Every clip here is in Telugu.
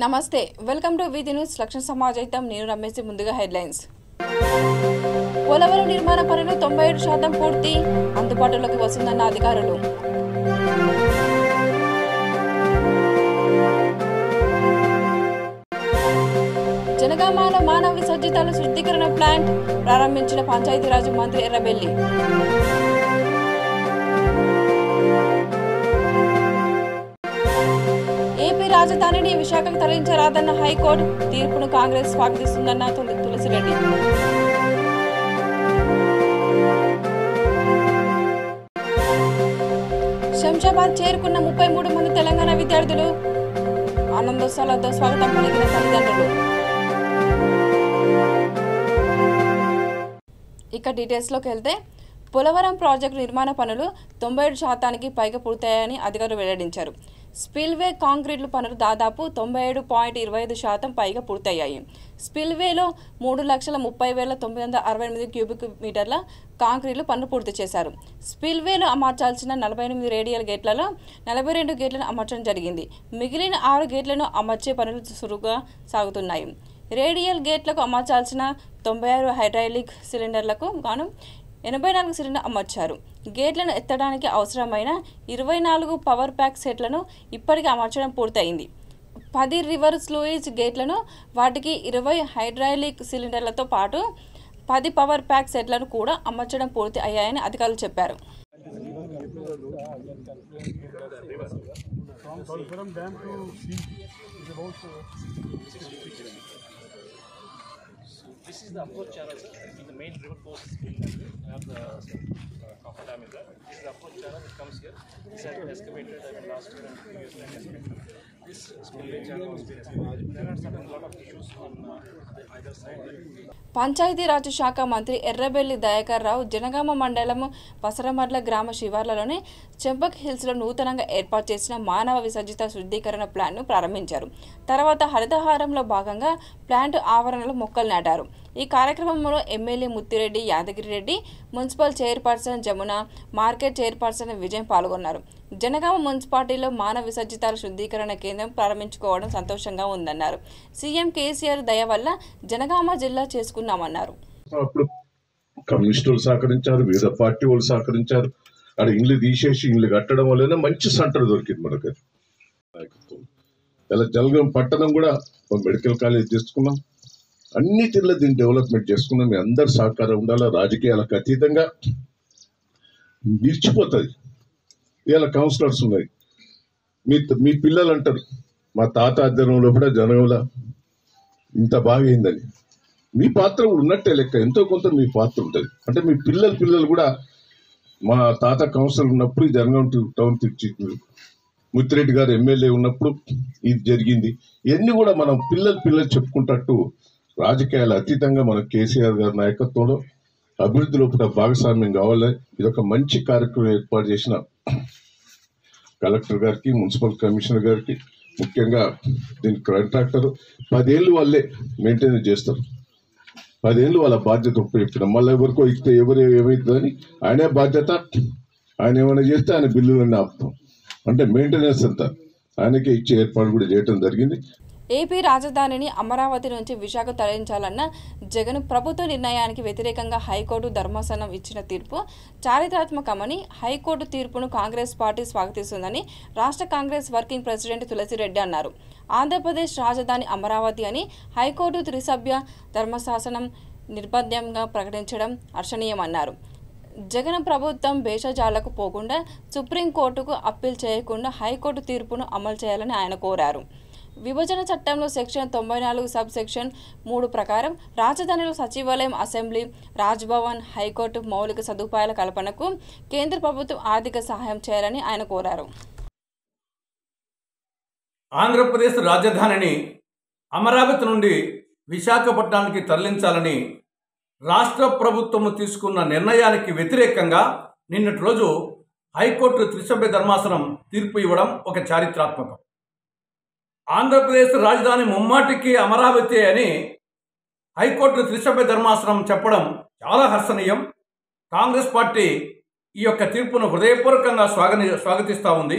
నమస్తే వెల్కమ్ టు విది న్యూస్ లక్ష్య సమాజైతం నేను రమేష్ ముందుగా హెడ్లైన్స్ పోలవరం నిర్మాణ పనులు 97% పూర్తి అందుబాటులోకి వస్తుందన్న అధికారులు జనగామలో మానవ విసర్జితాల శుద్ధీకరణ ప్లాంట్ ప్రారంభించిన పంచాయతీరాజ్ మంత్రి ఎర్రబెల్లి ఏపీ రాజధానిని విశాఖకు తరలించరాదన్న హైకోర్టు తీర్పును కాంగ్రెస్ స్వాగతిస్తుందన్న తులసిరెడ్డి శంషాబాద్ చేరుకున్న 33 మంది తెలంగాణ విద్యార్థులు ఆనందోత్సవాలతో స్వాగతం పలికిన తల్లిదండ్రులు. ఇక డీటెయిల్స్లోకి వెళ్తే పోలవరం ప్రాజెక్టు నిర్మాణ పనులు 97% పైగా పూర్తయ్యాయని అధికారులు వెల్లడించారు. స్పిల్వే కాంక్రీట్లు పనులు దాదాపు 97.25% పైగా పూర్తయ్యాయి. స్పిల్వేలో 3,30,968 క్యూబిక్ మీటర్ల కాంక్రీట్లు పనులు పూర్తి చేశారు. స్పిల్వేలో అమర్చాల్సిన 48 రేడియల్ గేట్లలో 42 గేట్లను అమర్చడం జరిగింది. మిగిలిన 6 గేట్లను అమర్చే పనులు చురుగ్గా సాగుతున్నాయి. రేడియల్ గేట్లకు అమర్చాల్సిన 96 హైడ్రాలిక్ సిలిండర్లకు గాను 84 సిలిండర్ అమర్చారు. గేట్లను ఎత్తడానికి అవసరమైన 24 పవర్ ప్యాక్ సెట్లను ఇప్పటికే అమర్చడం పూర్తయింది. 10 రివర్స్ లూయిజ్ గేట్లను వాటికి 20 హైడ్రాలిక్ సిలిండర్లతో పాటు 10 పవర్ ప్యాక్ సెట్లను కూడా అమర్చడం పూర్తి అయ్యాయని అధికారులు చెప్పారు. This is the approach channel, sir. In the main river course, we have the coffer dam is there. This is the approach channel that comes here. This has been excavated last year and 2 years back. This spillway channel has been excavated. There are certain lot of issues on either side. Panchayati Raj శాఖ మంత్రి ఎర్రబెల్లి దయాకర్ రావు జనగామ మండలం పసరమర్ల గ్రామ శివార్లలోని చెంపక్ హిల్స్లో నూతనంగా ఏర్పాటు చేసిన మానవ విసర్జిత శుద్ధీకరణ ప్లాంట్ను ప్రారంభించారు. తర్వాత హరితహారంలో భాగంగా ప్లాంట్ ఆవరణలో మొక్కలు నాటారు. ఈ కార్యక్రమంలో MLA Muthireddy Yadagirireddy, municipal chairperson Jamuna, market chairperson Vijayam పాల్గొన్నారు. జనగామ మున్సిపాలిటీలో మానవ విసర్జితాల శుద్ధీకరణ కేంద్రం ప్రారంభించుకోవడం సంతోషంగా ఉందన్నారు. సీఎం కేసీఆర్ దయ వల్ల జనగామ జిల్లా చేసుకున్నామన్నారు. అప్పుడు కమ్యూనిస్టులు సహకరించారు, వివిధ పార్టీ వాళ్ళు సహకరించారు. అక్కడ ఇండ్లు తీసేసి ఇండ్లు కట్టడం వల్లనే మంచి సెంటర్ దొరికింది మనకు. ఇలా జనగామ పట్టణం కూడా మెడికల్ కాలేజ్ తీసుకున్నాం. అన్ని తీరులో దీన్ని డెవలప్మెంట్ చేసుకున్నాం. మీ అందరు సహకారం ఉండాలి. రాజకీయాలకు అతీతంగా మిర్చిపోతుంది. ఇవాళ కౌన్సిలర్స్ ఉన్నాయి. మీ పిల్లలు అంటారు మా తాత అధ్యయనంలో కూడా జనంలో ఇంత బాగా అయిందని. మీ పాత్ర కూడా ఉన్నట్టే లెక్క. ఎంతో కొంత మీ పాత్ర ఉంటుంది. అంటే మీ పిల్లలు కూడా మా తాత కౌన్సిలర్ ఉన్నప్పుడు జనగాం టౌన్ తెచ్చి, ముత్తిరెడ్డి గారు ఎమ్మెల్యే ఉన్నప్పుడు ఇది జరిగింది. ఇవన్నీ కూడా మనం పిల్లలు చెప్పుకుంటట్టు రాజకీయాల అతీతంగా మన కేసీఆర్ గారి నాయకత్వంలో అభివృద్ధిలో కూడా భాగస్వామ్యం కావాలి. ఇది ఒక మంచి కార్యక్రమం ఏర్పాటు చేసిన కలెక్టర్ గారికి, మున్సిపల్ కమిషనర్ గారికి, ముఖ్యంగా దీని కాంట్రాక్టర్ 10 ఏళ్ళు వాళ్ళే మెయింటైన్ చేస్తారు. 10 ఏళ్ళు వాళ్ళ బాధ్యత ఉపయోగించడం. మళ్ళీ ఎవరికో ఇస్తే ఎవరు ఏమవుతుందని ఆయనే బాధ్యత. ఆయన ఏమైనా చేస్తే ఆయన బిల్లులన్నీ ఆపుతాం. అంటే మెయింటెనెన్స్ అంతా ఆయనకే ఇచ్చే ఏర్పాటు కూడా చేయడం జరిగింది. ఏపీ రాజధానిని అమరావతి నుంచి విశాఖ తరలించాలన్న జగన్ ప్రభుత్వ నిర్ణయానికి వ్యతిరేకంగా హైకోర్టు ధర్మాసనం ఇచ్చిన తీర్పు చారిత్రాత్మకమని, హైకోర్టు తీర్పును కాంగ్రెస్ పార్టీ స్వాగతిస్తుందని రాష్ట్ర కాంగ్రెస్ వర్కింగ్ ప్రెసిడెంట్ తులసిరెడ్డి అన్నారు. ఆంధ్రప్రదేశ్ రాజధాని అమరావతి అని హైకోర్టు త్రిసభ్య ధర్మశాసనం నిర్బంధంగా ప్రకటించడం హర్షణీయమన్నారు. జగన్ ప్రభుత్వం భేషజాలకు పోకుండా సుప్రీంకోర్టుకు అప్పీల్ చేయకుండా హైకోర్టు తీర్పును అమలు చేయాలని ఆయన కోరారు. విభజన చట్టంలో సెక్షన్ 94 సబ్ సెక్షన్ 3 ప్రకారం రాజధానిలో సచివాలయం, అసెంబ్లీ, రాజ్భవన్, హైకోర్టు మౌలిక సదుపాయాల కల్పనకు కేంద్ర ప్రభుత్వం ఆర్థిక సహాయం చేయాలని ఆయన కోరారు. ఆంధ్రప్రదేశ్ రాజధానిని అమరావతి నుండి విశాఖపట్నానికి తరలించాలని రాష్ట్ర ప్రభుత్వం తీసుకున్న నిర్ణయానికి వ్యతిరేకంగా నిన్నటి రోజు హైకోర్టు త్రిసభ్య ధర్మాసనం తీర్పు ఇవ్వడం ఒక చారిత్రాత్మకం. ఆంధ్రప్రదేశ్ రాజధాని ముమ్మాటికి అమరావతి అని హైకోర్టు త్రిసభ్య ధర్మాసనం చెప్పడం చాలా హర్షణీయం. కాంగ్రెస్ పార్టీ ఈ యొక్క తీర్పును హృదయపూర్వకంగా స్వాగతిస్తూ ఉంది.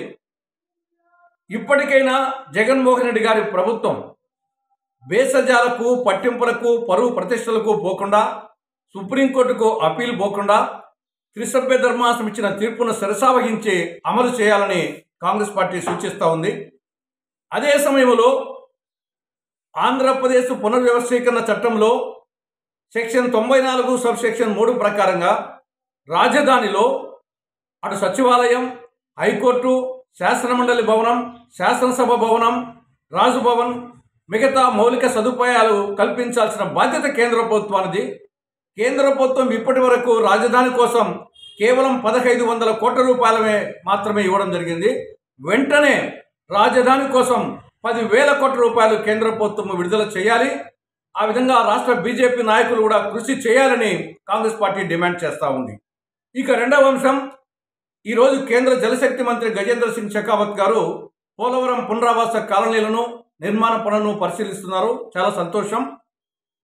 ఇప్పటికైనా జగన్మోహన్ రెడ్డి గారి ప్రభుత్వం భేషజాలకు, పట్టింపులకు, పరువు ప్రతిష్టలకు పోకుండా, సుప్రీంకోర్టుకు అప్పీల్ పోకుండా త్రిసభ్య ధర్మాసనం ఇచ్చిన తీర్పును శిరసావహించి అమలు చేయాలని కాంగ్రెస్ పార్టీ సూచిస్తూ ఉంది. అదే సమయంలో ఆంధ్రప్రదేశ్ పునర్వ్యవస్థీకరణ చట్టంలో సెక్షన్ 94 సబ్ సెక్షన్ 3 ప్రకారంగా రాజధానిలో అటు సచివాలయం, హైకోర్టు, శాసనమండలి భవనం, శాసనసభ భవనం, రాజభవన్, మిగతా మౌలిక సదుపాయాలు కల్పించాల్సిన బాధ్యత కేంద్ర ప్రభుత్వానిది. కేంద్ర ప్రభుత్వం ఇప్పటి వరకు రాజధాని కోసం కేవలం 1500 కోట్ల రూపాయలమే మాత్రమే ఇవ్వడం జరిగింది. వెంటనే రాజధాని కోసం 10,000 కోట్ల రూపాయలు కేంద్ర ప్రభుత్వం విడుదల చేయాలి. ఆ విధంగా రాష్ట్ర బీజేపీ నాయకులు కూడా కృషి చేయాలని కాంగ్రెస్ పార్టీ డిమాండ్ చేస్తూ ఉంది. ఇక రెండవ అంశం, ఈరోజు కేంద్ర జలశక్తి మంత్రి గజేంద్ర సింగ్ షెకావత్ గారు పోలవరం పునరావాస కాలనీలను, నిర్మాణ పనులను పరిశీలిస్తున్నారు. చాలా సంతోషం.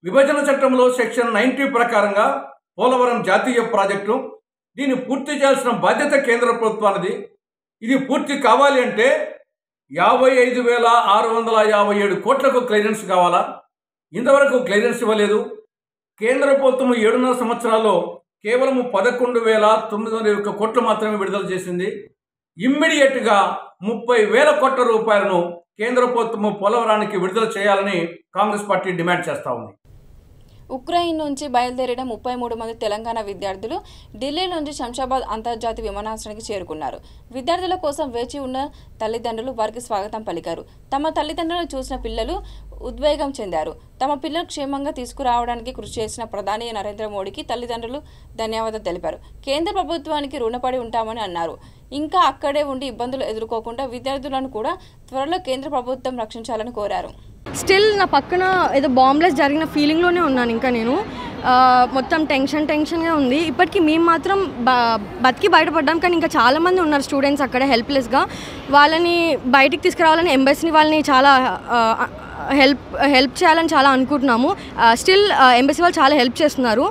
విభజన చట్టంలో సెక్షన్ 90 ప్రకారంగా పోలవరం జాతీయ ప్రాజెక్టు, దీన్ని పూర్తి చేయాల్సిన బాధ్యత కేంద్ర ప్రభుత్వానిది. ఇది పూర్తి కావాలి అంటే 55,657 కోట్లకు క్లియరెన్స్ కావాలా? ఇంతవరకు క్లియరెన్స్ ఇవ్వలేదు. కేంద్ర ప్రభుత్వం 7.5 సంవత్సరాల్లో కేవలం 11,901 కోట్లు మాత్రమే విడుదల చేసింది. ఇమ్మీడియట్గా 30,000 కోట్ల రూపాయలను కేంద్ర ప్రభుత్వం పోలవరానికి విడుదల చేయాలని కాంగ్రెస్ పార్టీ డిమాండ్ చేస్తూ ఉంది. ఉక్రెయిన్ నుంచి బయలుదేరిన 33 మంది తెలంగాణ విద్యార్థులు ఢిల్లీ నుంచి శంషాబాద్ అంతర్జాతీయ విమానాశ్రయానికి చేరుకున్నారు. విద్యార్థుల కోసం వేచి ఉన్న తల్లిదండ్రులు వారికి స్వాగతం పలికారు. తమ తల్లిదండ్రులను చూసిన పిల్లలు ఉద్వేగం చెందారు. తమ పిల్లలు క్షేమంగా తీసుకురావడానికి కృషి చేసిన ప్రధాని నరేంద్ర మోడీకి తల్లిదండ్రులు ధన్యవాదాలు తెలిపారు. కేంద్ర ప్రభుత్వానికి రుణపడి ఉంటామని అన్నారు. ఇంకా అక్కడే ఉండి ఇబ్బందులు ఎదుర్కోకుండా విద్యార్థులను కూడా త్వరలో కేంద్ర ప్రభుత్వం రక్షించాలని కోరారు. స్టిల్ నా పక్కన ఏదో బాంబ్లెస్ జరిగిన ఫీలింగ్లోనే ఉన్నాను. ఇంకా నేను మొత్తం టెన్షన్గా ఉంది. ఇప్పటికీ మేము మాత్రం బతికి బయటపడ్డాం. కానీ ఇంకా చాలామంది ఉన్నారు స్టూడెంట్స్ అక్కడ హెల్ప్లెస్గా. వాళ్ళని బయటికి తీసుకురావాలని ఎంబసీని వాళ్ళని చాలా హెల్ప్ చేయాలని చాలా అనుకుంటున్నాము. స్టిల్ ఎంబసీ వాళ్ళు చాలా హెల్ప్ చేస్తున్నారు.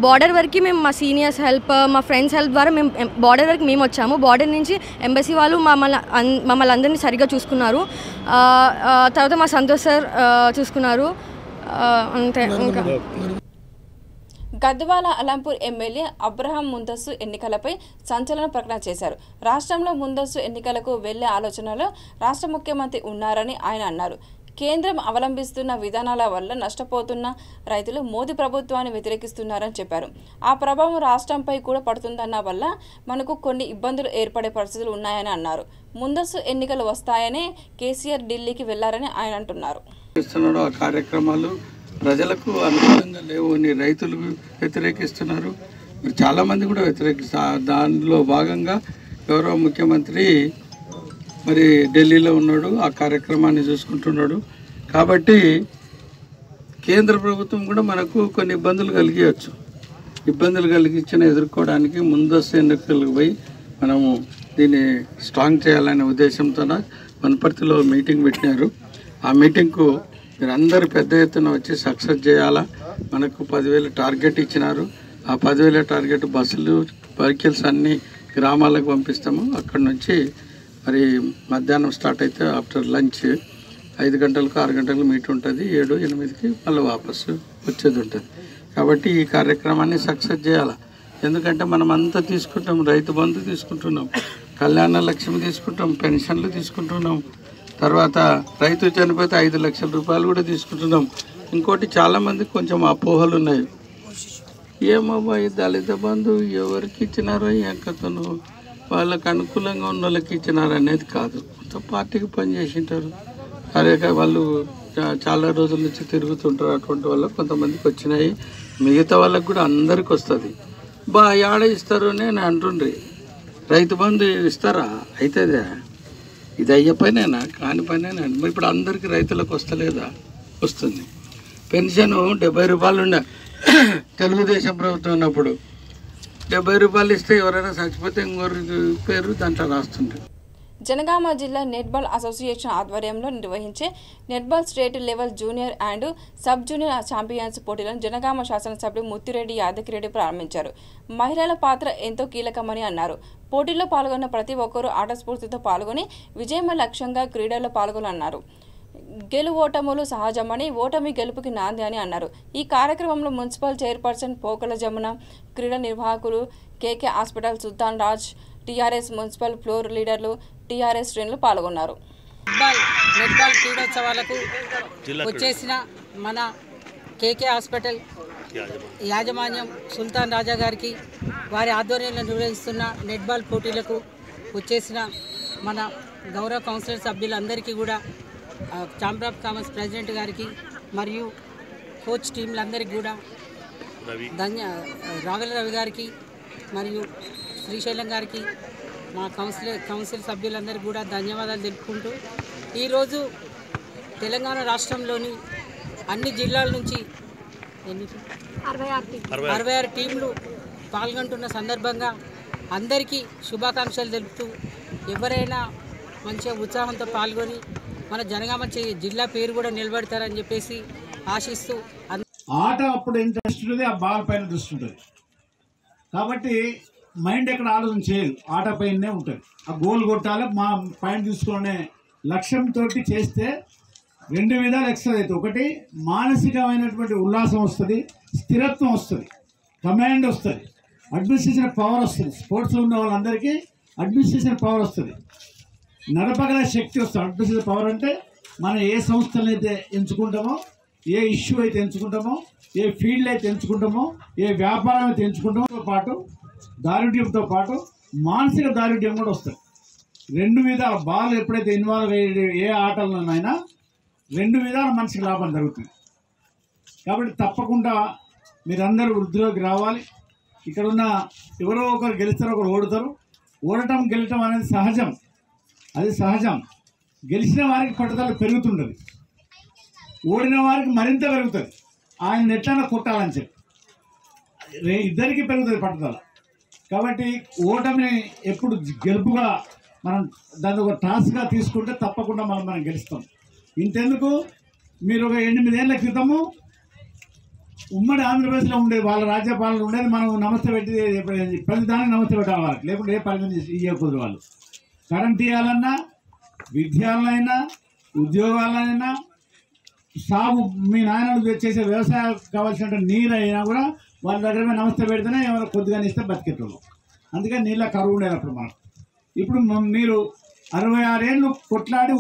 బార్డర్ వరకు మేము మా సీనియర్స్ హెల్ప్, మా ఫ్రెండ్స్ హెల్ప్ ద్వారా మేము బార్డర్ వరకు మేము వచ్చాము. బార్డర్ నుంచి ఎంబసీ వాళ్ళు మమ్మల్ని అందరినీ సరిగ్గా చూసుకున్నారు. తర్వాత మా సంతోష్ సార్ చూసుకున్నారు. అంతే. ఇంకా గద్వాల అలంపూర్ ఎమ్మెల్యే అబ్రహాం ముందస్తు ఎన్నికలపై సంచలన ప్రకటన చేశారు. రాష్ట్రంలో ముందస్తు ఎన్నికలకు వెళ్లే ఆలోచనలో రాష్ట్ర ముఖ్యమంత్రి ఉన్నారని ఆయన అన్నారు. కేంద్రం అవలంబిస్తున్న విధానాల వల్ల నష్టపోతున్న రైతులు మోదీ ప్రభుత్వాన్ని వ్యతిరేకిస్తున్నారని చెప్పారు. ఆ ప్రభావం రాష్ట్రంపై కూడా పడుతుందన్న వల్ల మనకు కొన్ని ఇబ్బందులు ఏర్పడే పరిస్థితులు ఉన్నాయని అన్నారు. ముందస్తు ఎన్నికలు వస్తాయనే కేసీఆర్ ఢిల్లీకి వెళ్లారని ఆయన అంటున్నారు. ఆ కార్యక్రమాలు ప్రజలకు అనుకూలంగా లేవు అని రైతులు వ్యతిరేకిస్తున్నారు. చాలామంది కూడా వ్యతిరేకిస్తారు. దానిలో భాగంగా గౌరవ ముఖ్యమంత్రి మరి ఢిల్లీలో ఉన్నాడు, ఆ కార్యక్రమాన్ని చూసుకుంటున్నాడు. కాబట్టి కేంద్ర ప్రభుత్వం కూడా మనకు కొన్ని ఇబ్బందులు కలిగించవచ్చు. ఇబ్బందులు ఎదుర్కోవడానికి ముందస్తు ఎన్నికలకు పోయి మనము దీన్ని స్ట్రాంగ్ చేయాలనే ఉద్దేశంతో వనపర్తిలో మీటింగ్ పెట్టినారు. ఆ మీటింగ్కు మీరు అందరూ పెద్ద ఎత్తున వచ్చి సక్సెస్ చేయాలా. మనకు 10,000 టార్గెట్ ఇచ్చినారు. ఆ 10,000 టార్గెట్ బస్సులు, వెహికల్స్ అన్నీ గ్రామాలకు పంపిస్తాము. అక్కడ నుంచి మరి మధ్యాహ్నం స్టార్ట్ అయితే ఆఫ్టర్ లంచ్ 5 గంటలకు 6 గంటలకు మీట్ ఉంటుంది. 7, 8కి మళ్ళీ వాపసు వచ్చేది ఉంటుంది. కాబట్టి ఈ కార్యక్రమాన్ని సక్సెస్ చేయాలి. ఎందుకంటే మనం అంతా తీసుకుంటాం, రైతు బంధు తీసుకుంటున్నాం, కళ్యాణ లక్ష్మి తీసుకుంటాం, పెన్షన్లు తీసుకుంటున్నాం, తర్వాత రైతు చనిపోతే 5 లక్షల రూపాయలు కూడా తీసుకుంటున్నాం. ఇంకోటి చాలామందికి కొంచెం అపోహలు ఉన్నాయి. ఏమోబాయి దళిత బంధు ఎవరికి ఇచ్చినారో ఎంకతను వాళ్ళకి అనుకూలంగా ఉన్న వాళ్ళకి ఇచ్చినారు అనేది కాదు. కొంత పార్టీకి పనిచేసింటారు, అరే వాళ్ళు చాలా రోజుల నుంచి తిరుగుతుంటారు. అటువంటి వాళ్ళకి కొంతమందికి వచ్చినాయి, మిగతా వాళ్ళకి కూడా అందరికి వస్తుంది. ఏడ ఇస్తారు అని అంటుండ్రి. రైతు బంధు ఇస్తారా? అవుతుందా? ఇది అయ్యే పనేనా? కాని పనేనా? మరి ఇప్పుడు అందరికీ రైతులకు వస్తలేదా? వస్తుంది. పెన్షన్ 70 రూపాయలు ఉండే తెలుగుదేశం ప్రభుత్వం ఉన్నప్పుడు. 70 రూపాయలు ఇస్తే ఎవరైనా చచ్చిపోతే ఇంకొకరి పేరు దాంట్లో రాస్తుంటారు. జనగామ జిల్లా నెట్బాల్ అసోసియేషన్ ఆధ్వర్యంలో నిర్వహించే netball state level junior and sub junior champions పోటీలను జనగామ శాసనసభ్యులు ముత్తిరెడ్డి యాదగిరెడ్డి ప్రారంభించారు. మహిళల పాత్ర ఎంతో కీలకమని అన్నారు. పోటీల్లో పాల్గొన్న ప్రతి ఒక్కరూ ఆట స్ఫూర్తితో పాల్గొని విజయమే లక్ష్యంగా క్రీడల్లో పాల్గొనన్నారు. గెలుపోటములు సహజమని, ఓటమి గెలుపుకి నాంది అని అన్నారు. ఈ కార్యక్రమంలో మున్సిపల్ చైర్పర్సన్ పోకల జమున, క్రీడా నిర్వాహకులు కేకే హాస్పిటల్ సుల్తాన్ రాజ్, టీఆర్ఎస్ మున్సిపల్ ఫ్లోర్ లీడర్లు, టీఆర్ఎస్ శ్రేణులు పాల్గొన్నారు. నెట్బాల్ క్రీడోత్సవాలకు వచ్చేసిన మన కేకే హాస్పిటల్ యాజమాన్యం సుల్తాన్ రాజా గారికి, వారి ఆధ్వర్యంలో నిర్వహిస్తున్న నెట్బాల్ పోటీలకు వచ్చేసిన మన గౌరవ కౌన్సిలర్ సభ్యులందరికీ కూడా, ఛాంబర్ ఆఫ్ కామర్స్ ప్రెసిడెంట్ గారికి మరియు కోచ్ టీంలందరికీ కూడా, రావెల రవి గారికి మరియు శ్రీశైలం గారికి, మా కౌన్సిల్ సభ్యులందరికీ కూడా ధన్యవాదాలు తెలుపుకుంటూ, ఈరోజు తెలంగాణ రాష్ట్రంలోని అన్ని జిల్లాల నుంచి 66 టీంలు పాల్గొంటున్న సందర్భంగా అందరికీ శుభాకాంక్షలు తెలుపుతూ, ఎవరైనా మంచిగా ఉత్సాహంతో పాల్గొని మన జనగామ జిల్లా పేరు కూడా నిలబెడతారని చెప్పేసి ఆశిస్తూ, ఆట అప్పుడు ఇంట్రెస్ట్ ఉంటుంది, ఆ బాల్ పైన దృష్టి ఉంటుంది. కాబట్టి మైండ్ ఎక్కడ ఆలోచన చేయదు, ఆట పైనే ఉంటుంది. ఆ గోల్ కొట్టాలి, మా పైన తీసుకునే లక్ష్యంతో చేస్తే 2 విధాలు ఎక్సర్సైజ్ అవుతుంది. ఒకటి మానసికమైనటువంటి ఉల్లాసం వస్తుంది, స్థిరత్వం వస్తుంది, కమాండ్ వస్తుంది, అడ్మినిస్ట్రేషన్ పవర్ వస్తుంది. స్పోర్ట్స్లో ఉన్న వాళ్ళందరికీ అడ్మినిస్ట్రేషన్ పవర్ వస్తుంది, నడపగల శక్తి వస్తుంది. అడ్మినిస్ట్రేషన్ పవర్ అంటే మనం ఏ సంస్థలను అయితే ఎంచుకుంటామో, ఏ ఇష్యూ అయితే ఎంచుకుంటామో, ఏ ఫీల్డ్ అయితే ఎంచుకుంటామో, ఏ వ్యాపారం అయితే ఎంచుకుంటామో పాటు దారుఢ్యంతో పాటు మానసిక దారుఢ్యం కూడా వస్తుంది. 2 విధాలు బాల్ ఎప్పుడైతే ఇన్వాల్వ్ అయ్యే ఏ ఆటల్లోనైనా 2 విధాల మనిషికి లాభం జరుగుతుంది. కాబట్టి తప్పకుండా మీరందరూ వృద్ధిలోకి రావాలి. ఇక్కడ ఉన్న ఎవరో ఒకరు గెలుస్తారు, ఒకరు ఓడుతారు. ఓడటం గెలటం అనేది సహజం, అది సహజం. గెలిచిన వారికి పట్టుదల పెరుగుతుంటుంది, ఓడిన వారికి మరింత పెరుగుతుంది. ఆయన ఎట్లైనా కొట్టాలని చెప్పి ఇద్దరికి పెరుగుతుంది పట్టుదల. కాబట్టి ఓటమిని ఎప్పుడు గెలుపుగా మనం దాన్ని ఒక టాస్క్గా తీసుకుంటే తప్పకుండా మనం గెలుస్తాం. ఇంతెందుకు, మీరు ఒక 8 ఏళ్ల క్రితము ఉమ్మడి ఆంధ్రప్రదేశ్లో ఉండేది, వాళ్ళ రాజ్యపాలన ఉండేది. మనం నమస్తే పెట్టి ప్రతి దానికి నమస్తే పెట్టాలి వాళ్ళకి, లేకుంటే ఏ పని ఇవ్వకూడదు. వాళ్ళు కరెంట్ ఇవ్వాలన్నా, విద్యాలైనా, ఉద్యోగాలైనా, సాగు మీ నాయనలు చేసే వ్యవసాయం కావాల్సిన నీరు అయినా కూడా వాళ్ళ దగ్గర నమస్తే పెడితేనే ఎవరో కొద్దిగా ఇస్తే బతికేటోళ్ళు. అందుకని నీళ్ళ కరువు ఉండేటప్పుడు మనకు. ఇప్పుడు మీరు 66 ఏళ్ళు కొట్లాడి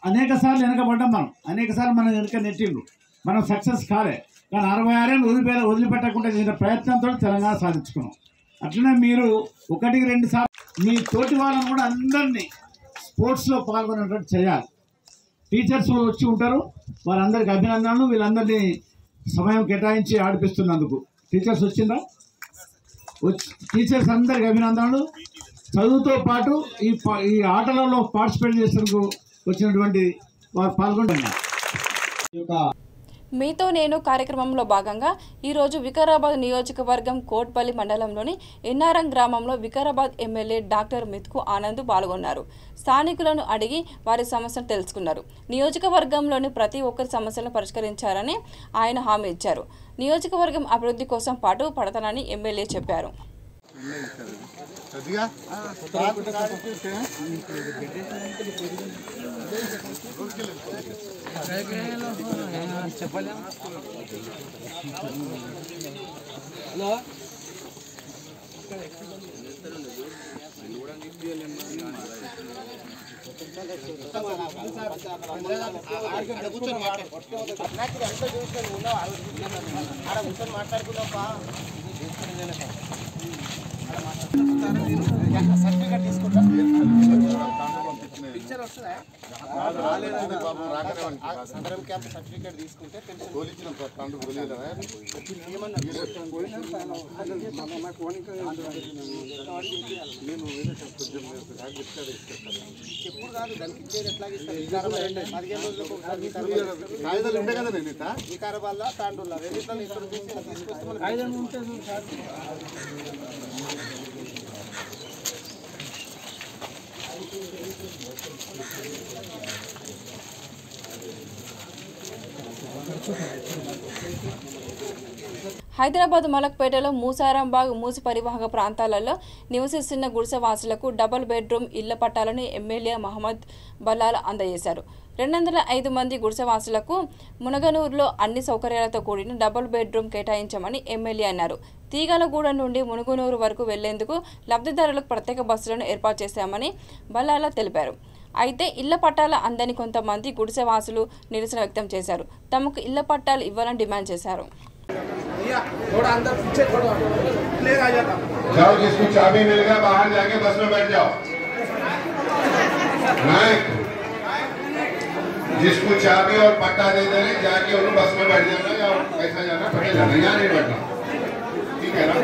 అనేక సార్లు వెనకబడ్డాం. అనేక సార్లు మనం వెనక నెట్టిండ్రు, మనం సక్సెస్ కాలే. కానీ 66 ఏళ్ళు వదిలిపెట్టకుండా చేసిన ప్రయత్నంతో తెలంగాణ సాధించుకున్నాం. అట్లనే మీరు 1-2 సార్లు మీ తోటి వాళ్ళని కూడా అందరినీ స్పోర్ట్స్లో పాల్గొనేటట్టు చేయాలి. టీచర్స్ వచ్చి ఉంటారు, వారందరికీ అభినందనలు. వీళ్ళందరినీ సమయం కేటాయించి ఆడిపిస్తున్నందుకు టీచర్స్ వచ్చిందా? టీచర్స్ అందరికీ అభినందనలు. చదువుతో పాటు ఈ ఆటలలో పార్టిసిపేట్ చేసేందుకు వచ్చినటువంటి వారు పాల్గొంటున్నారు. మీతో నేను కార్యక్రమంలో భాగంగా ఈరోజు వికారాబాద్ నియోజకవర్గం కోట్పల్లి మండలంలోని ఎన్నారం గ్రామంలో వికారాబాద్ ఎమ్మెల్యే డాక్టర్ మిత్కు ఆనంద్ పాల్గొన్నారు. స్థానికులను అడిగి వారి సమస్యలు తెలుసుకున్నారు. నియోజకవర్గంలోని ప్రతి ఒక్కరి సమస్యలను పరిష్కరించారని ఆయన హామీ ఇచ్చారు. నియోజకవర్గం అభివృద్ధి కోసం పాటు పడతానని ఎమ్మెల్యే చెప్పారు. సర్టిఫికేట్ తీసుకుంటా సందరం క్యాంప్ సర్టిఫికేట్ తీసుకుంటే చెప్పుడు కాదు, దానికి ఇచ్చేది ఎట్లాగే 15 రోజులకు కాగితాలు ఉండే కదా. నేను వికారాబాద్ తాండూరులో రెండిట్లో ఇక్కడ తీసుకొస్తే హైదరాబాద్ మలక్పేటలో మూసారాంబాగ్ మూసి పరివాహక ప్రాంతాలలో నివసిస్తున్న గుడిసెవాసులకు డబుల్ బెడ్రూమ్ ఇళ్ల పట్టాలను ఎమ్మెల్యే మహమ్మద్ బల్లాల అందజేశారు. 205 మంది గుడిసెవాసులకు మునగనూరులో అన్ని సౌకర్యాలతో కూడిన డబుల్ బెడ్రూమ్ కేటాయించామని ఎమ్మెల్యే అన్నారు. తీగలగూడ నుండి మునుగునూరు వరకు వెళ్లేందుకు లబ్ధిదారులకు ప్రత్యేక బస్సులను ఏర్పాటు చేశామని బల్లాల తెలిపారు. అయితే ఇళ్ల పట్టాల అందని కొంతమంది గుడిసెవాసులు నిరసన వ్యక్తం చేశారు. తమకు ఇళ్ల పట్టాలు ఇవ్వాలని డిమాండ్ చేశారు. जाओ, जिसको चाबी मिल गया बाहर जाके बस में बैठ जाओ। जिसको चाबी और पट्टा दे देने जाके उन्हें बस में बैठ जाना या कैसा जाना पड़े जाना, यहाँ नहीं बैठना, ठीक है ना।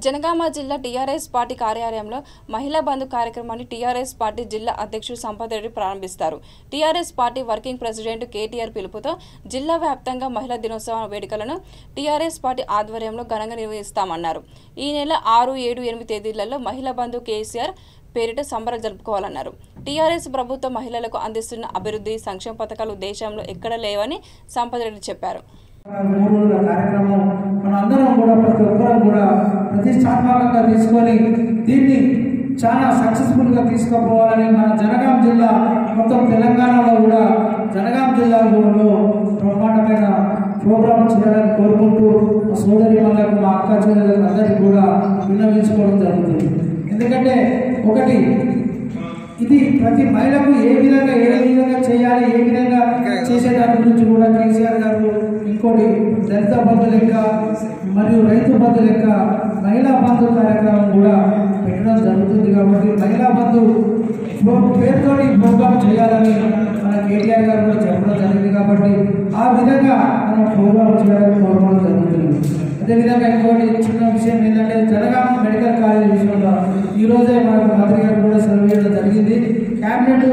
జనగామ జిల్లా టీఆర్ఎస్ పార్టీ కార్యాలయంలో మహిళా బంధు కార్యక్రమాన్ని టీఆర్ఎస్ పార్టీ జిల్లా అధ్యక్షుడు సంపత్ రెడ్డి ప్రారంభిస్తారు. TRS party working president KTR పిలుపుతో జిల్లా వ్యాప్తంగా మహిళా దినోత్సవ వేడుకలను టీఆర్ఎస్ పార్టీ ఆధ్వర్యంలో ఘనంగా నిర్వహిస్తామన్నారు. ఈ నెల 6, 7, 8 తేదీలలో మహిళా బంధు కేసీఆర్ పేరిట సంబరాలు జరుపుకోవాలన్నారు. టీఆర్ఎస్ ప్రభుత్వం మహిళలకు అందిస్తున్న అభివృద్ధి సంక్షేమ పథకాలు దేశంలో ఎక్కడ లేవని సంపత్ రెడ్డి చెప్పారు. కార్యక్రమం మనందరం కూడా ప్రతి ఒక్కరం కూడా ప్రతిష్టాత్మకంగా తీసుకొని దీన్ని చాలా సక్సెస్ఫుల్గా తీసుకుపోవాలని మన జనగాం జిల్లా మొత్తం తెలంగాణలో కూడా జనగాం జిల్లాలో బ్రహ్మాండమైన ప్రోగ్రామ్ చేయాలని కోరుకుంటూ మా సోదరి వాళ్ళకు మా అక్క చెల్లెలకు అందరికీ కూడా విన్నవించుకోవడం జరుగుతుంది. ఎందుకంటే ఒకటి ఇది ప్రతి మహిళకు ఏ విధంగా చేయాలి, ఏ విధంగా చేసే దాని గురించి కూడా కేసీఆర్ గారు ఇంకోటి దళిత బంధు లెక్క మరియు రైతు బంధు లెక్క మహిళా బంధు కార్యక్రమం కూడా పెట్టడం జరుగుతుంది. కాబట్టి మహిళా బంధు పేరుతో ప్రోగ్రామ్ చేయాలని మన కేటీఆర్ గారు కూడా చెప్పడం జరిగింది. కాబట్టి ఆ విధంగా మనం ప్రోగ్రామ్ చేయాలని కోరుకోవడం జరుగుతుంది. అదేవిధంగా ఇంకోటి చిన్న విషయం ఏంటంటే జనగాం మెడికల్ కాలేజ్ విషయంలో ఈరోజే మనకు మంత్రి గారు కూడా సెలవు చేయడం జరిగింది. క్యాబినెట్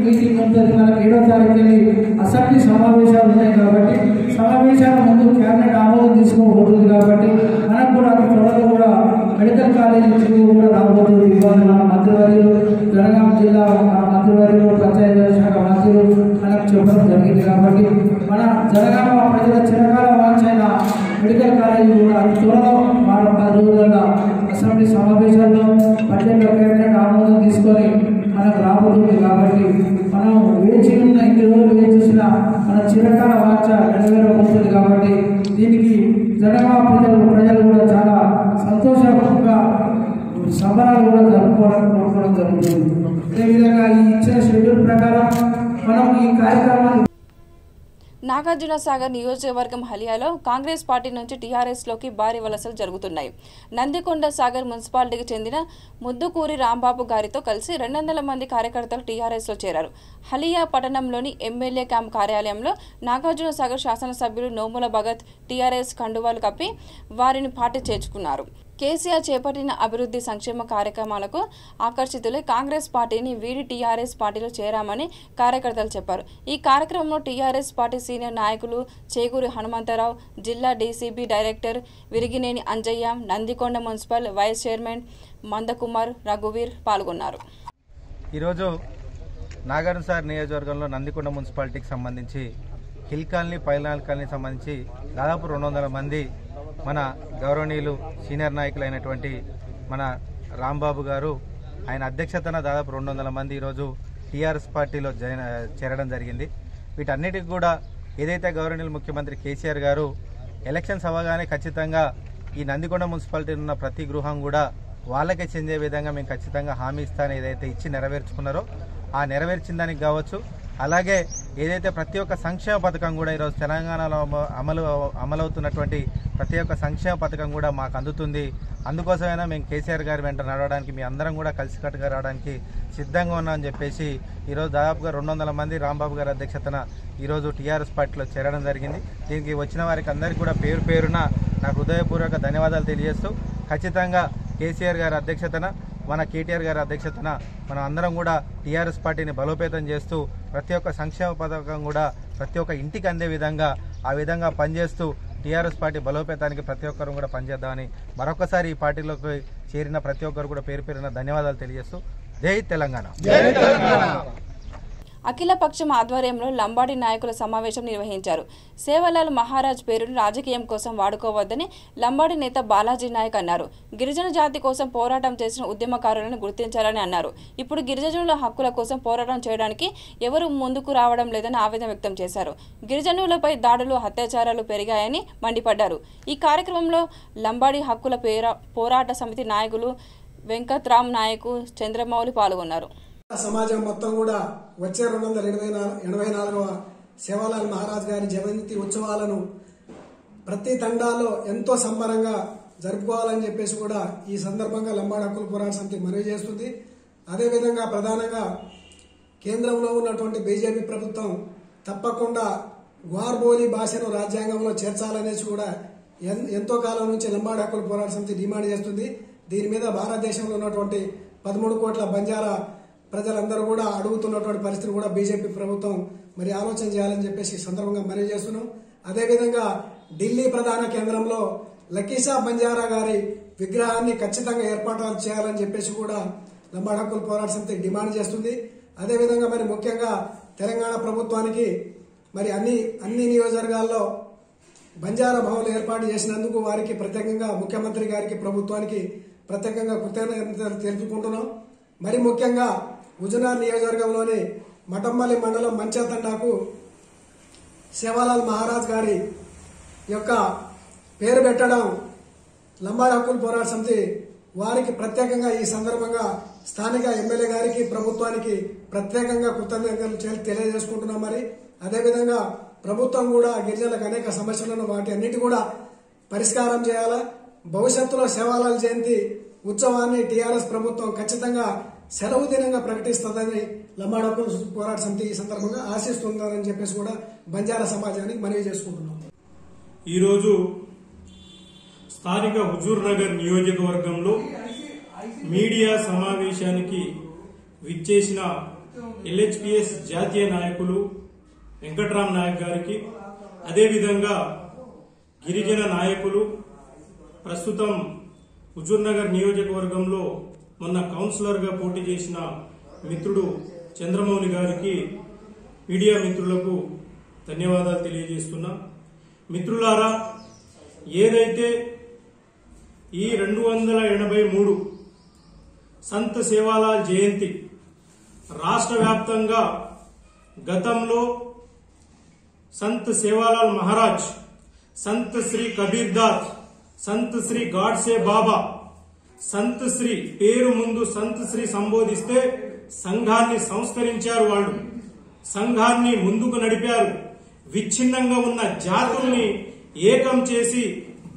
మీటింగ్ ఉంటుంది, మనకు 7వ తారీఖు అసెంబ్లీ సమావేశాలు ఉన్నాయి. కాబట్టి సమావేశాల ముందు క్యాబినెట్ ఆమోదం తీసుకోబోతుంది. కాబట్టి మనకు కూడా అతి త్వరలో కూడా మెడికల్ కాలేజీ కూడా రాబోతుంది. ఇవాళ మన మంత్రివర్యులు జనగాం జిల్లా మన మంత్రివర్యులు పంచాయతీ శాఖ మంత్రులు మనకు చెప్పడం జరిగింది. కాబట్టి మన జనగామ ప్రజల చిరకాల వాంఛైన మెడికల్ కాలేజీ కూడా అతి త్వరలో 10 రోజుల అసెంబ్లీ సమావేశాల్లో బడ్జెట్లో కేబినెట్ ఆమోదం తీసుకొని మనకు రాబోతుంది. కాబట్టి మనం వేచి ఉన్న ఇన్ని రోజులు వేచి చూసిన మన చిరకాల వాంఛ నెరవేరబోతుంది. కాబట్టి దీనికి జనగామ ప్రజలు కూడా చాలా సంతోషంగా సంబరాలు కూడా జరుపుకోవడానికి కోరుకోవడం జరుగుతుంది. అదేవిధంగా ఈ ఇచ్చిన షెడ్యూల్ ప్రకారం మనం ఈ కార్యక్రమాన్ని నాగార్జునసాగర్ నియోజకవర్గం హలియాలో కాంగ్రెస్ పార్టీ నుంచి టీఆర్ఎస్లోకి భారీ వలసలు జరుగుతున్నాయి. నందికొండ సాగర్ మున్సిపాలిటీకి చెందిన ముద్దుకూరి రాంబాబు గారితో కలిసి 200 మంది కార్యకర్తలు టీఆర్ఎస్లో చేరారు. హలియా పట్టణంలోని ఎమ్మెల్యే క్యాంప్ కార్యాలయంలో నాగార్జునసాగర్ శాసనసభ్యులు నోముల భగత్ టీఆర్ఎస్ కండువాలు కప్పి వారిని పార్టీ చేర్చుకున్నారు. కేసీఆర్ చేపట్టిన అభివృద్ధి సంక్షేమ కార్యక్రమాలకు ఆకర్షితులై కాంగ్రెస్ పార్టీని వీడి టీఆర్ఎస్ పార్టీలో చేరామని కార్యకర్తలు చెప్పారు. ఈ కార్యక్రమంలో టీఆర్ఎస్ పార్టీ సీనియర్ నాయకులు చేకూరి హనుమంతరావు, జిల్లా DCB director Virigineni Anjaiah, Nandikonda municipal vice chairman Mandakumar, రఘువీర్ పాల్గొన్నారు. ఈరోజు నాగార్జునసాగర్ నియోజకవర్గంలో నందికొండ మున్సిపాలిటీకి సంబంధించి హిల్ కాలనీ, పైలాల్ కాలనీ సంబంధించి దాదాపు 200 మంది మన గౌరవనీయులు సీనియర్ నాయకులైనటువంటి మన రాంబాబు గారు ఆయన అధ్యక్షతన దాదాపు 200 మంది ఈరోజు టీఆర్ఎస్ పార్టీలో చేరడం జరిగింది. వీటన్నిటికి కూడా ఏదైతే గౌరవనీయులు ముఖ్యమంత్రి కేసీఆర్ గారు ఎలక్షన్స్ అవ్వగానే ఖచ్చితంగా ఈ నందికొండ మున్సిపాలిటీ ఉన్న ప్రతి గృహం కూడా వాళ్ళకే చెందే విధంగా మేము ఖచ్చితంగా హామీ ఇస్తానని ఏదైతే ఇచ్చి నెరవేర్చుకున్నారో ఆ నెరవేర్చిన దానికి కావచ్చు, అలాగే ఏదైతే ప్రతి ఒక్క సంక్షేమ పథకం కూడా ఈరోజు తెలంగాణలో అమలవుతున్నటువంటి ప్రతి ఒక్క సంక్షేమ పథకం కూడా మాకు అందుతుంది. అందుకోసమైనా మేము కేసీఆర్ గారి వెంట నడవడానికి మీ అందరం కూడా కలిసికట్టుగా రావడానికి సిద్ధంగా ఉన్నామని చెప్పేసి ఈరోజు దాదాపుగా 200 మంది రాంబాబు గారి అధ్యక్షతన ఈరోజు టీఆర్ఎస్ పార్టీలో చేరడం జరిగింది. దీనికి వచ్చిన వారికి అందరికీ కూడా పేరు పేరున నాకు హృదయపూర్వక ధన్యవాదాలు తెలియజేస్తూ ఖచ్చితంగా కేసీఆర్ గారి అధ్యక్షతన మన కేటీఆర్ గారి అధ్యక్షతన మనం అందరం కూడా టీఆర్ఎస్ పార్టీని బలోపేతం చేస్తూ ప్రతి ఒక్క సంక్షేమ పథకం కూడా ప్రతి ఒక్క ఇంటికి అందే విధంగా ఆ విధంగా పనిచేస్తూ టీఆర్ఎస్ పార్టీ బలోపేతానికి ప్రతి ఒక్కరు కూడా పనిచేద్దామని మరొకసారి ఈ పార్టీలోకి చేరిన ప్రతి ఒక్కరు కూడా పేరు పేరున ధన్యవాదాలు తెలియజేస్తూ జై తెలంగాణ. అఖిలపక్షం ఆధ్వర్యంలో లంబాడి నాయకుల సమావేశం నిర్వహించారు. సేవలాల్ మహారాజ్ పేరును రాజకీయం కోసం వాడుకోవద్దని లంబాడి నేత బాలాజీ నాయక్ అన్నారు. గిరిజన జాతి కోసం పోరాటం చేసిన ఉద్యమకారులను గుర్తించాలని అన్నారు. ఇప్పుడు గిరిజనుల హక్కుల కోసం పోరాటం చేయడానికి ఎవరు ముందుకు రావడం లేదని ఆవేదన వ్యక్తం చేశారు. గిరిజనులపై దాడులు, అత్యాచారాలు పెరిగాయని మండిపడ్డారు. ఈ కార్యక్రమంలో లంబాడి హక్కుల పోరాట సమితి నాయకులు వెంకట్రామ్ నాయకు, చంద్రమౌళి పాల్గొన్నారు. సమాజం మొత్తం కూడా వచ్చే 284వ సేవాలాల్ మహారాజ్ గారి జయంతి ఉత్సవాలను ప్రతి తండాలో ఎంతో సంబరంగా జరుపుకోవాలని చెప్పేసి కూడా ఈ సందర్భంగా లంబాడి హక్కుల పోరాట సమితి మనవి చేస్తుంది. అదేవిధంగా ప్రధానంగా కేంద్రంలో ఉన్నటువంటి బీజేపీ ప్రభుత్వం తప్పకుండా గ్వార్బోలి భాషను రాజ్యాంగంలో చేర్చాలనేసి కూడా ఎంతో కాలం నుంచి లంబాడి హక్కుల పోరాట సమితి డిమాండ్ చేస్తుంది. దీని మీద భారతదేశంలో ఉన్నటువంటి 13 కోట్ల బంజారా ప్రజలందరూ కూడా అడుగుతున్నటువంటి పరిస్థితి కూడా బీజేపీ ప్రభుత్వం మరి ఆలోచన చేయాలని చెప్పేసి ఈ సందర్భంగా మనవి చేస్తున్నాం. అదేవిధంగా ఢిల్లీ ప్రధాన కేంద్రంలో లకీసా బంజారా గారి విగ్రహాన్ని ఖచ్చితంగా ఏర్పాటు చేయాలని చెప్పేసి కూడా లంబాడి హక్కుల పోరాట సమితి డిమాండ్ చేస్తుంది. అదేవిధంగా మరి ముఖ్యంగా తెలంగాణ ప్రభుత్వానికి మరి అన్ని నియోజకవర్గాల్లో బంజారా భవన్లు ఏర్పాటు చేసినందుకు వారికి ప్రత్యేకంగా ముఖ్యమంత్రి గారికి, ప్రభుత్వానికి ప్రత్యేకంగా కృతజ్ఞతలు తెలుపుకుంటున్నాం. మరి ముఖ్యంగా హుజూర్నగర్ నియోజకవర్గంలోని మఠంపల్లి మండలం మంచాతండాకు సేవాలాల్ మహారాజ్ గారి యొక్క పేరు పెట్టడం లంబాడి హక్కుల పోరాట సమితి వారికి ప్రత్యేకంగా ఈ సందర్భంగా స్థానిక ఎమ్మెల్యే గారికి, ప్రభుత్వానికి ప్రత్యేకంగా కృతజ్ఞతలు తెలియజేసుకుంటున్నాం. మరి అదేవిధంగా ప్రభుత్వం కూడా గిరిజనులకు అనేక సమస్యలను వాటి అన్నిటి కూడా పరిష్కారం చేయాలా. భవిష్యత్తులో సేవాలాల్ జయంతి ఉత్సవాన్ని టీఆర్ఎస్ ప్రభుత్వం ఖచ్చితంగా సెలవు దినంగా ప్రకటిస్తుందని లంబాడి హక్కుల పోరాట సమితి ఈ సందర్భంగా ఆశిస్తుందని చెప్పేసి కూడా బంజారా సమాజానికి మనవి చేసుకుంటున్నాం. ఈరోజు స్థానిక హుజూర్నగర్ నియోజకవర్గంలో మీడియా సమావేశానికి విచ్చేసిన ఎల్హెచ్పిఎస్ జాతీయ నాయకులు వెంకట్రామ్ నాయక్ గారికి, అదేవిధంగా గిరిజన నాయకులు, ప్రస్తుతం హుజూర్నగర్ నియోజకవర్గంలో మొన్న కౌన్సిలర్గా పోటీ చేసిన మిత్రుడు చంద్రమౌళి గారికి, మీడియా మిత్రులకు ధన్యవాదాలు తెలియజేస్తున్నా. మిత్రులారా, ఏదైతే ఈ 283 సంత్ సేవాలాల్ జయంతి రాష్ట్ర వ్యాప్తంగా గతంలో సంత్ సేవాలాల్ మహారాజ్, సంత్ శ్రీ కబీర్దాస్, సంత్ శ్రీ గాడ్సే బాబా, సంత్ శ్రీ పేరు ముందు సంత్ శ్రీ సంబోధిస్తే సంఘాన్ని సంస్కరించారు. వాళ్ళు సంఘాన్ని ముందుకు నడిపారు. విచ్ఛిన్నంగా ఉన్న జాతుల్ని ఏకం చేసి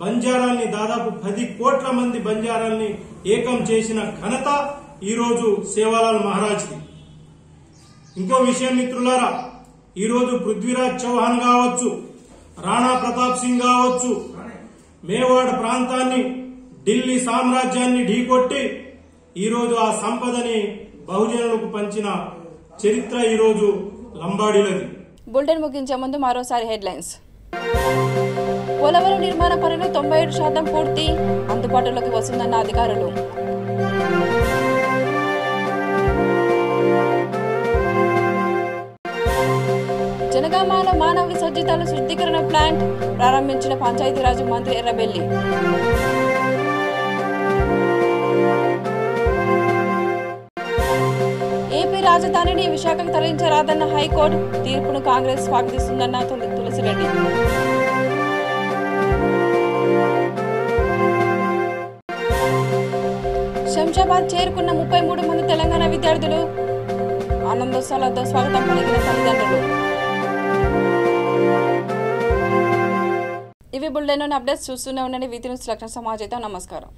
బంజారాల్ని దాదాపు 10 కోట్ల మంది బంజారాల్ని ఏకం చేసిన ఘనత ఈరోజు సేవాలాల్ మహారాజ్ది. ఇంకో విషయం మిత్రులారా, ఈరోజు పృథ్వీరాజ్ చౌహాన్ కావచ్చు, రాణా ప్రతాప్ సింగ్ కావచ్చు, మేవాడ్ ప్రాంతాన్ని, ఢిల్లీ సామ్రాజ్యాన్ని ఢీకొట్టి ఈరోజు ఆ సంపదని బహుజనులకు పంచిన చరిత్ర ఈరోజు లంబాడీలది. బులెటిన్ ముగించే ముందు మరోసారి హెడ్లైన్స్. పోలవరం నిర్మాణ పనులు 97% పూర్తి, అందుబాటులోకి వస్తుందన్న అధికారులు. జనగామలో మానవ విసర్జితాల శుద్ధీకరణ ప్లాంట్ ప్రారంభించిన పంచాయతీరాజ్ మంత్రి ఎర్రబెల్లి. ఏపీ రాజధానిని విశాఖకు తరలించరాదన్న హైకోర్టు, తీర్పును కాంగ్రెస్ స్వాగతిస్తుందన్న తులసిరెడ్డి. శంషాబాద్ చేరుకున్న 33 మంది తెలంగాణ విద్యార్థులు, ఆనందోత్సవాలతో స్వాగతం పలికిన తల్లిదండ్రులు. ఇవి బులెటిన్ అప్డేట్స్. చూస్తూనే ఉండండి వీతి న్యూస్. లక్ష్మణ సమాజం. నమస్కారం.